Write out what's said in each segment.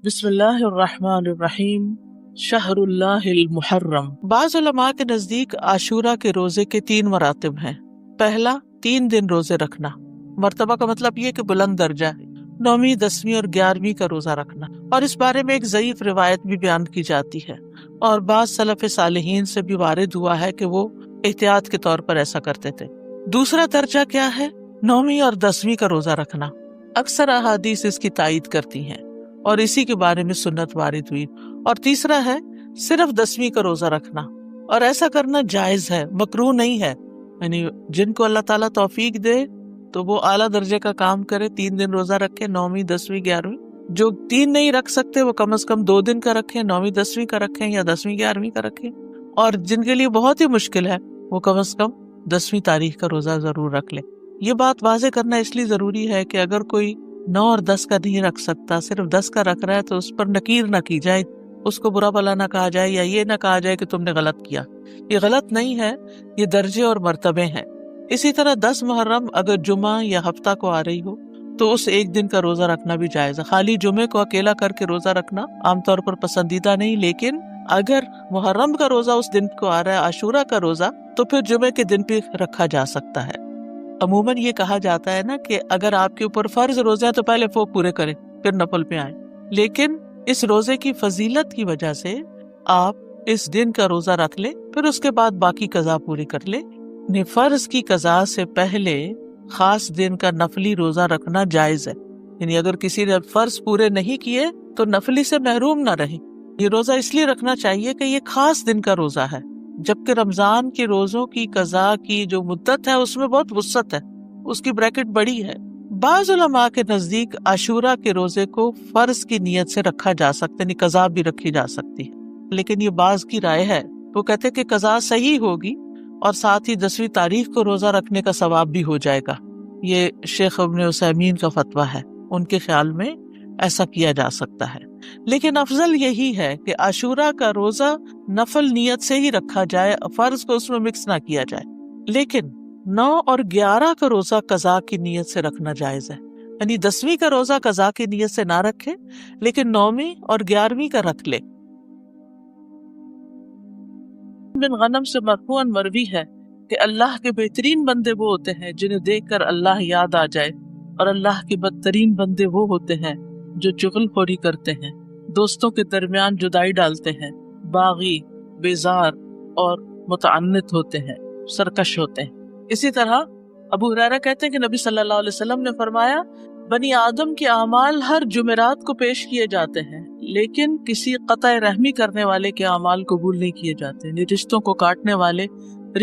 بسم اللہ الرحمن الرحیم۔ شہر اللہ المحرم۔ بعض علماء کے نزدیک عاشورہ کے روزے کے 3 مراتب ہیں۔ پہلا، 3 دن روزے رکھنا۔ مرتبہ کا مطلب یہ کہ بلند درجہ ہے۔ 9ویں، 10ویں اور 11ویں کا روزہ رکھنا، اور اس بارے میں ایک ضعیف روایت بھی بیان کی جاتی ہے، اور بعض سلف صالحین سے بھی وارد ہوا ہے کہ وہ احتیاط کے طور پر ایسا کرتے تھے۔ دوسرا درجہ کیا ہے؟ 9ویں اور 10ویں کا روزہ رکھنا۔ اکثر احادیث اس کی تائید کرتی ہیں اور اسی کے بارے میں سنت وارد ہوئی۔ اور تیسرا ہے صرف 10ویں کا روزہ رکھنا، اور ایسا کرنا جائز ہے، مکروہ نہیں ہے۔ یعنی جن کو اللہ تعالیٰ توفیق دے تو وہ اعلیٰ درجے کا کام کرے، 3 دن روزہ رکھے، 9ویں، 10ویں، 11ویں۔ جو 3 نہیں رکھ سکتے وہ کم از کم 2 دن کا رکھیں، 9ویں 10ویں کا رکھیں یا 10ویں 11ویں کا رکھیں، اور جن کے لیے بہت ہی مشکل ہے وہ کم از کم 10ویں تاریخ کا روزہ ضرور رکھ لیں۔ یہ بات واضح کرنا اس لیے ضروری ہے کہ اگر کوئی 9 اور 10 کا نہیں رکھ سکتا، صرف 10 کا رکھ رہا ہے، تو اس پر نکیر نہ کی جائے، اس کو برا بھلا نہ کہا جائے، یا یہ نہ کہا جائے کہ تم نے غلط کیا۔ یہ غلط نہیں ہے، یہ درجے اور مرتبے ہیں۔ اسی طرح 10 محرم اگر جمعہ یا ہفتہ کو آ رہی ہو تو اس ایک دن کا روزہ رکھنا بھی جائز ہے۔ خالی جمعے کو اکیلا کر کے روزہ رکھنا عام طور پر پسندیدہ نہیں، لیکن اگر محرم کا روزہ اس دن کو آ رہا ہے، عاشورہ کا روزہ، تو پھر جمعے کے دن بھی رکھا جا سکتا ہے۔ عموماً یہ کہا جاتا ہے نا کہ اگر آپ کے اوپر فرض روزے ہیں تو پہلے وہ پورے کریں، پھر نفل پہ آئیں، لیکن اس روزے کی فضیلت کی وجہ سے آپ اس دن کا روزہ رکھ لیں، پھر اس کے بعد باقی قضا پوری کر لیں۔ فرض کی قضا سے پہلے خاص دن کا نفلی روزہ رکھنا جائز ہے، یعنی اگر کسی نے فرض پورے نہیں کیے تو نفلی سے محروم نہ رہے۔ یہ روزہ اس لیے رکھنا چاہیے کہ یہ خاص دن کا روزہ ہے، جبکہ رمضان کے روزوں کی قضا کی جو مدت ہے اس میں بہت وسعت ہے، اس کی بریکٹ بڑی ہے۔ بعض علماء کے نزدیک عاشورہ کے روزے کو فرض کی نیت سے رکھا جا سکتا ہے، یعنی قضا بھی رکھی جا سکتی ہے، لیکن یہ بعض کی رائے ہے۔ وہ کہتے کہ قضا صحیح ہوگی اور ساتھ ہی 10ویں تاریخ کو روزہ رکھنے کا ثواب بھی ہو جائے گا۔ یہ شیخ ابن عثیمین کا فتویٰ ہے، ان کے خیال میں ایسا کیا جا سکتا ہے، لیکن افضل یہی ہے کہ عاشورہ کا روزہ نفل نیت سے ہی رکھا جائے، فرض کو اس میں مکس نہ کیا جائے۔ لیکن 9 اور 11 کا روزہ قضا کی نیت سے رکھنا جائز ہے، یعنی 10ویں کا روزہ قضا کی نیت سے نہ رکھے، لیکن 9ویں اور 11ویں کا رکھ لے۔ بن غنم سے مرفوعاً مروی ہے کہ اللہ کے بہترین بندے وہ ہوتے ہیں جنہیں دیکھ کر اللہ یاد آ جائے، اور اللہ کے بدترین بندے وہ ہوتے ہیں جو چغل خوری کرتے ہیں، دوستوں کے درمیان جدائی ڈالتے ہیں، باغی، بیزار اور متعنت ہوتے ہیں، سرکش ہوتے ہیں۔ اسی طرح ابو ہریرہ کہتے ہیں کہ نبی صلی اللہ علیہ وسلم نے فرمایا، بنی آدم کے اعمال ہر جمعرات کو پیش کیے جاتے ہیں، لیکن کسی قطع رحمی کرنے والے کے اعمال قبول نہیں کیے جاتے، یعنی رشتوں کو کاٹنے والے،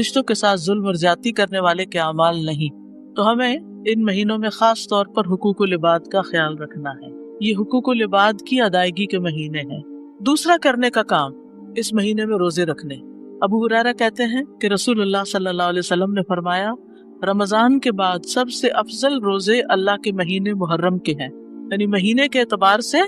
رشتوں کے ساتھ ظلم اور زیادتی کرنے والے کے اعمال نہیں۔ تو ہمیں ان مہینوں میں خاص طور پر حقوق العباد کا خیال رکھنا ہے۔ یہ حقوق العباد کی ادائیگی کے مہینے ہیں۔ دوسرا کرنے کا کام، اس مہینے میں روزے رکھنے۔ ابو ہریرہ کہتے ہیں کہ رسول اللہ صلی اللہ علیہ وسلم نے فرمایا، رمضان کے بعد سب سے افضل روزے اللہ کے مہینے محرم کے ہیں، یعنی مہینے کے اعتبار سے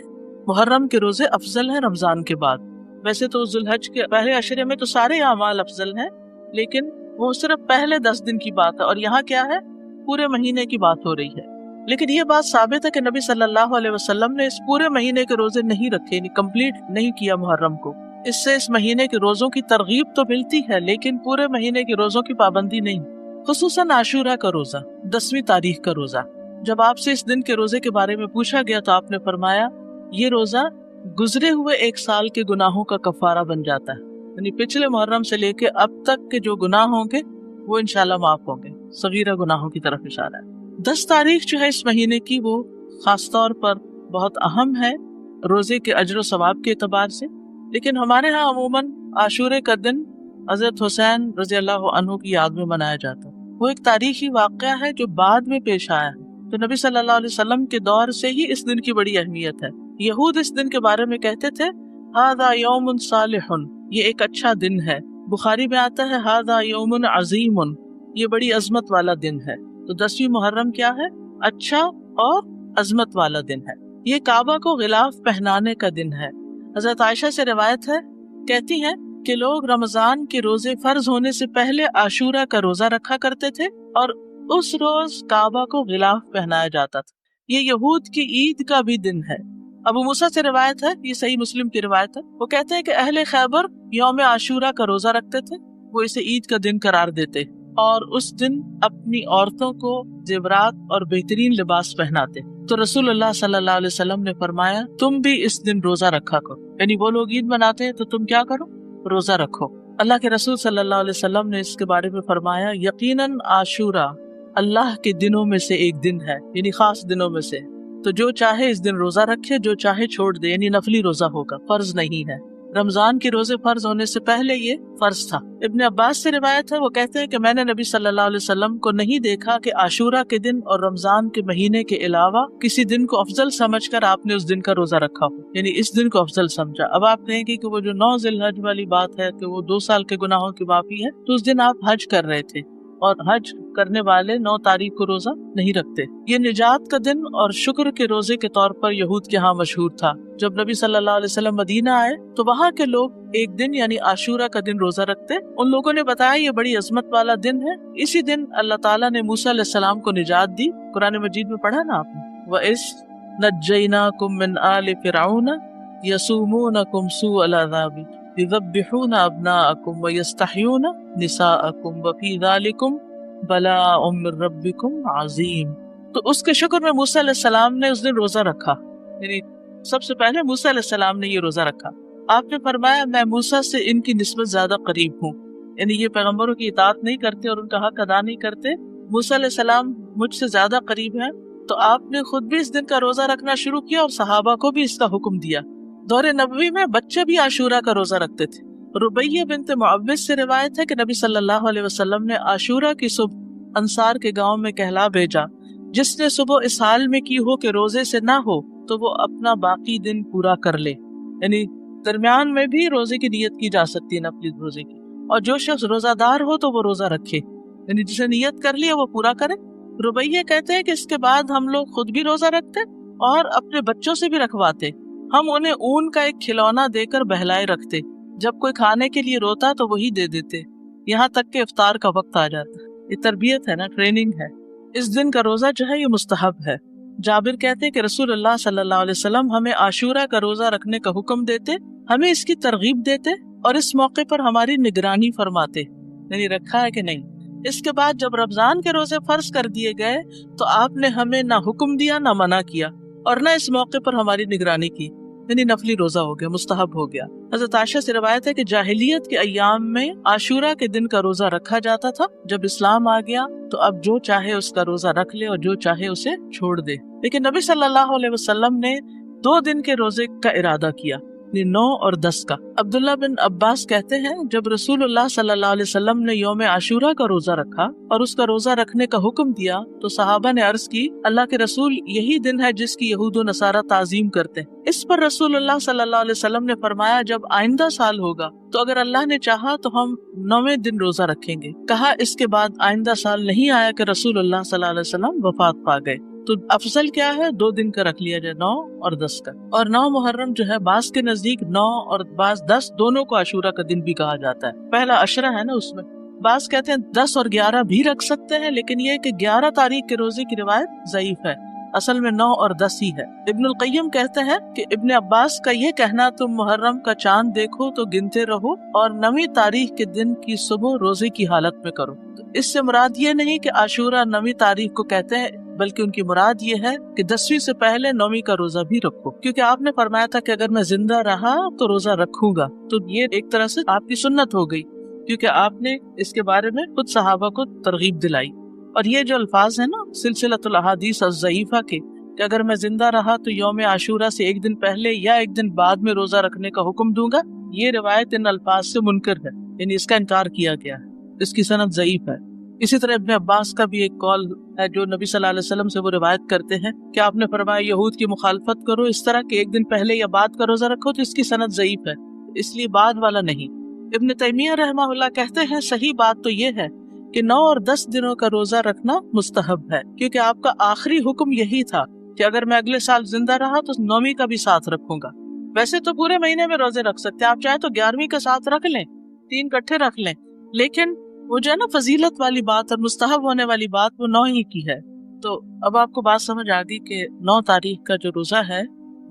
محرم کے روزے افضل ہیں رمضان کے بعد۔ ویسے تو ذوالحج کے پہلے عشرے میں تو سارے اعمال افضل ہیں، لیکن وہ صرف پہلے 10 دن کی بات ہے، اور یہاں کیا ہے، پورے مہینے کی بات ہو رہی ہے۔ لیکن یہ بات ثابت ہے کہ نبی صلی اللہ علیہ وسلم نے اس پورے مہینے کے روزے نہیں رکھے، یعنی کمپلیٹ نہیں کیا محرم کو۔ اس سے اس مہینے کے روزوں کی ترغیب تو ملتی ہے، لیکن پورے مہینے کے روزوں کی پابندی نہیں، خصوصاً عاشورہ کا روزہ، 10ویں تاریخ کا روزہ۔ جب آپ سے اس دن کے روزے کے بارے میں پوچھا گیا تو آپ نے فرمایا، یہ روزہ گزرے ہوئے 1 سال کے گناہوں کا کفارہ بن جاتا ہے، یعنی پچھلے محرم سے لے کے اب تک کے جو گناہ ہوں گے وہ انشاءاللہ معاف ہوں گے، صغیرہ گناہوں کی طرف اشارہ ہے۔ 10 تاریخ جو ہے اس مہینے کی، وہ خاص طور پر بہت اہم ہے روزے کے اجر و ثواب کے اعتبار سے، لیکن ہمارے ہاں عموماً عاشورے کا دن حضرت حسین رضی اللہ عنہ کی یاد میں منایا جاتا ہے۔ وہ ایک تاریخی واقعہ ہے جو بعد میں پیش آیا ہے، تو نبی صلی اللہ علیہ وسلم کے دور سے ہی اس دن کی بڑی اہمیت ہے۔ یہود اس دن کے بارے میں کہتے تھے، ھذا یوم صالح، یہ ایک اچھا دن ہے۔ بخاری میں آتا ہے، ھذا یوم عظیم، یہ بڑی عظمت والا دن ہے۔ تو 10ویں محرم کیا ہے؟ اچھا اور عظمت والا دن ہے۔ یہ کعبہ کو غلاف پہنانے کا دن ہے۔ حضرت عائشہ سے روایت ہے، کہتی ہیں کہ لوگ رمضان کے روزے فرض ہونے سے پہلے عاشورہ کا روزہ رکھا کرتے تھے، اور اس روز کعبہ کو غلاف پہنایا جاتا تھا۔ یہ یہود کی عید کا بھی دن ہے۔ ابو موسیٰ سے روایت ہے، یہ صحیح مسلم کی روایت ہے، وہ کہتے ہیں کہ اہل خیبر یوم عاشورہ کا روزہ رکھتے تھے، وہ اسے عید کا دن قرار دیتے اور اس دن اپنی عورتوں کو زیورات اور بہترین لباس پہناتے۔ تو رسول اللہ صلی اللہ علیہ وسلم نے فرمایا تم بھی اس دن روزہ رکھا کرو، یعنی وہ لوگ عید مناتے ہیں تو تم کیا کرو، روزہ رکھو۔ اللہ کے رسول صلی اللہ علیہ وسلم نے اس کے بارے میں فرمایا یقیناً عاشورہ اللہ کے دنوں میں سے ایک دن ہے، یعنی خاص دنوں میں سے، تو جو چاہے اس دن روزہ رکھے، جو چاہے چھوڑ دے، یعنی نفلی روزہ ہوگا، فرض نہیں ہے۔ رمضان کے روزے فرض ہونے سے پہلے یہ فرض تھا۔ ابن عباس سے روایت ہے، وہ کہتے ہیں کہ میں نے نبی صلی اللہ علیہ وسلم کو نہیں دیکھا کہ عاشورہ کے دن اور رمضان کے مہینے کے علاوہ کسی دن کو افضل سمجھ کر آپ نے اس دن کا روزہ رکھا ہو، یعنی اس دن کو افضل سمجھا۔ اب آپ کہیں گے کہ وہ جو 9 ذی الحج والی بات ہے کہ وہ 2 سال کے گناہوں کی معافی ہے، تو اس دن آپ حج کر رہے تھے اور حج کرنے والے 9 تاریخ کو روزہ نہیں رکھتے۔ یہ نجات کا دن اور شکر کے روزے کے طور پر یہود کے ہاں مشہور تھا۔ جب نبی صلی اللہ علیہ وسلم مدینہ آئے تو وہاں کے لوگ ایک دن یعنی عاشورہ کا دن روزہ رکھتے۔ ان لوگوں نے بتایا یہ بڑی عظمت والا دن ہے، اسی دن اللہ تعالیٰ نے موسیٰ علیہ السلام کو نجات دی۔ قرآن مجید میں پڑھا نا آپ نے، وَإِذْ نَجَّيْنَاكُم مِّنْ آلِ فِرْعَوْنَ يَسُومُونَكُمْ سُوءَ الْعَذَابِ يُذَبِّحُونَ أَبْنَاءَكُمْ وَيَسْتَحْيُونَ نِسَاءَكُمْ وَفِي ذَلِكُمْ بَلَاءٌ مِّن رَّبِّكُمْ عَظِيمٌ۔ تو اس کے شکر میں موسیٰ علیہ السلام نے اس دن روزہ رکھا، یعنی سب سے پہلے موسیٰ علیہ السلام نے یہ روزہ رکھا۔ آپ نے فرمایا میں موسیٰ سے ان کی نسبت زیادہ قریب ہوں، یعنی یہ پیغمبروں کی اطاعت نہیں کرتے اور ان کا حق ادا نہیں کرتے، موسیٰ علیہ السلام مجھ سے زیادہ قریب ہیں، تو آپ نے خود بھی اس دن کا روزہ رکھنا شروع کیا اور صحابہ کو بھی اس کا حکم دیا۔ دور نبوی میں بچے بھی عاشورہ کا روزہ رکھتے تھے۔ ربیہ بنت معوذ سے روایت ہے کہ نبی صلی اللہ علیہ وسلم نے عاشورہ کی صبح انصار کے گاؤں میں کہلا بھیجا، جس نے صبح اس حال میں کی ہو کہ روزے سے نہ ہو تو وہ اپنا باقی دن پورا کر لے، یعنی درمیان میں بھی روزے کی نیت کی جا سکتی ہے، نفلی روزے کی، اور جو شخص روزہ دار ہو تو وہ روزہ رکھے، یعنی جسے نیت کر لی ہے وہ پورا کرے۔ ربیہ کہتے ہیں کہ اس کے بعد ہم لوگ خود بھی روزہ رکھتے اور اپنے بچوں سے بھی رکھواتے، ہم انہیں اون کا ایک کھلونا دے کر بہلائے رکھتے، جب کوئی کھانے کے لیے روتا تو وہی دے دیتے، یہاں تک کہ افطار کا وقت آ جاتا۔ یہ تربیت ہے نا، ٹریننگ ہے۔ اس دن کا روزہ جو ہے یہ مستحب ہے۔ جابر کہتے ہیں کہ رسول اللہ صلی اللہ علیہ وسلم ہمیں عاشورہ کا روزہ رکھنے کا حکم دیتے، ہمیں اس کی ترغیب دیتے اور اس موقع پر ہماری نگرانی فرماتے، یعنی رکھا ہے کہ نہیں۔ اس کے بعد جب رمضان کے روزے فرض کر دیے گئے تو آپ نے ہمیں نہ حکم دیا نہ منع کیا اور نہ اس موقع پر ہماری نگرانی کی، یعنی نفلی روزہ ہو گیا، مستحب ہو گیا۔ حضرت عائشہ سے روایت ہے کہ جاہلیت کے ایام میں عاشورہ کے دن کا روزہ رکھا جاتا تھا، جب اسلام آ گیا تو اب جو چاہے اس کا روزہ رکھ لے اور جو چاہے اسے چھوڑ دے، لیکن نبی صلی اللہ علیہ وسلم نے 2 دن کے روزے کا ارادہ کیا، 9 اور 10 کا۔ عبداللہ بن عباس کہتے ہیں جب رسول اللہ صلی اللہ علیہ وسلم نے یوم عاشورہ کا روزہ رکھا اور اس کا روزہ رکھنے کا حکم دیا تو صحابہ نے عرض کی اللہ کے رسول یہی دن ہے جس کی یہود و نصارہ تعظیم کرتے ہیں۔ اس پر رسول اللہ صلی اللہ علیہ وسلم نے فرمایا جب آئندہ سال ہوگا تو اگر اللہ نے چاہا تو ہم 9ویں دن روزہ رکھیں گے۔ کہا اس کے بعد آئندہ سال نہیں آیا کہ رسول اللہ صلی اللہ علیہ وسلم وفات پا گئے، تو افضل کیا ہے 2 دن کا رکھ لیا جائے، 9 اور 10 کا۔ اور 9 محرم جو ہے بعض کے نزدیک 9 اور بعض 10 دونوں کو عاشورہ کا دن بھی کہا جاتا ہے، پہلا عشرہ ہے نا اس میں۔ بعض کہتے ہیں 10 اور 11 بھی رکھ سکتے ہیں، لیکن یہ کہ 11 تاریخ کے روزے کی روایت ضعیف ہے، اصل میں 9 اور 10 ہی ہے۔ ابن القیم کہتے ہیں کہ ابن عباس کا یہ کہنا تم محرم کا چاند دیکھو تو گنتے رہو اور 9ویں تاریخ کے دن کی صبح روزے کی حالت میں کرو، تو اس سے مراد یہ نہیں کہ عاشورہ 9ویں تاریخ کو کہتے ہیں، بلکہ ان کی مراد یہ ہے کہ 10ویں سے پہلے 9ویں کا روزہ بھی رکھو، کیونکہ آپ نے فرمایا تھا کہ اگر میں زندہ رہا تو روزہ رکھوں گا، تو یہ ایک طرح سے آپ کی سنت ہو گئی، کیونکہ آپ نے اس کے بارے میں خود صحابہ کو ترغیب دلائی۔ اور یہ جو الفاظ ہیں نا سلسلۃ الاحادیث الضعیفہ کے کہ اگر میں زندہ رہا تو یوم عاشورہ سے 1 دن پہلے یا 1 دن بعد میں روزہ رکھنے کا حکم دوں گا، یہ روایت ان الفاظ سے منکر ہے، یعنی اس کا انکار کیا گیا ہے، اس کی سند ضعیف ہے۔ اسی طرح ابن عباس کا بھی ایک قول ہے جو نبی صلی اللہ علیہ وسلم سے وہ روایت کرتے ہیں کہ آپ نے فرمایا یہود کی مخالفت کرو اس طرح کہ 1 دن پہلے یا بعد کا روزہ رکھو، تو اس کی سند ضعیف ہے، اس لیے بعد والا نہیں۔ ابن تیمیہ رحمہ اللہ کہتے ہیں صحیح بات تو یہ ہے کہ 9 اور 10 دنوں کا روزہ رکھنا مستحب ہے، کیونکہ آپ کا آخری حکم یہی تھا کہ اگر میں اگلے سال زندہ رہا تو 9ویں کا بھی ساتھ رکھوں گا۔ ویسے تو پورے مہینے میں روزے رکھ سکتے ہیں، آپ چاہے تو 11ویں کا ساتھ رکھ لیں، 3 اکٹھے رکھ لیں، لیکن وہ جو ہے نا فضیلت والی بات اور مستحب ہونے والی بات وہ 9 ہی کی ہے۔ تو اب آپ کو بات سمجھ آ گئی کہ 9 تاریخ کا جو روزہ ہے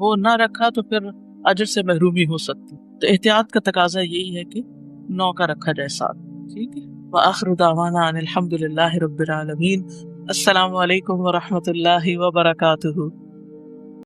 وہ نہ رکھا تو پھر اجر سے محرومی ہو سکتی. تو احتیاط کا تقاضا یہی ہے کہ 9 کا رکھا جائے ساتھ. ٹھیک ہے. وآخر دعوانا ان الحمد للہ رب العالمین. السلام علیکم ورحمۃ اللہ وبرکاتہ.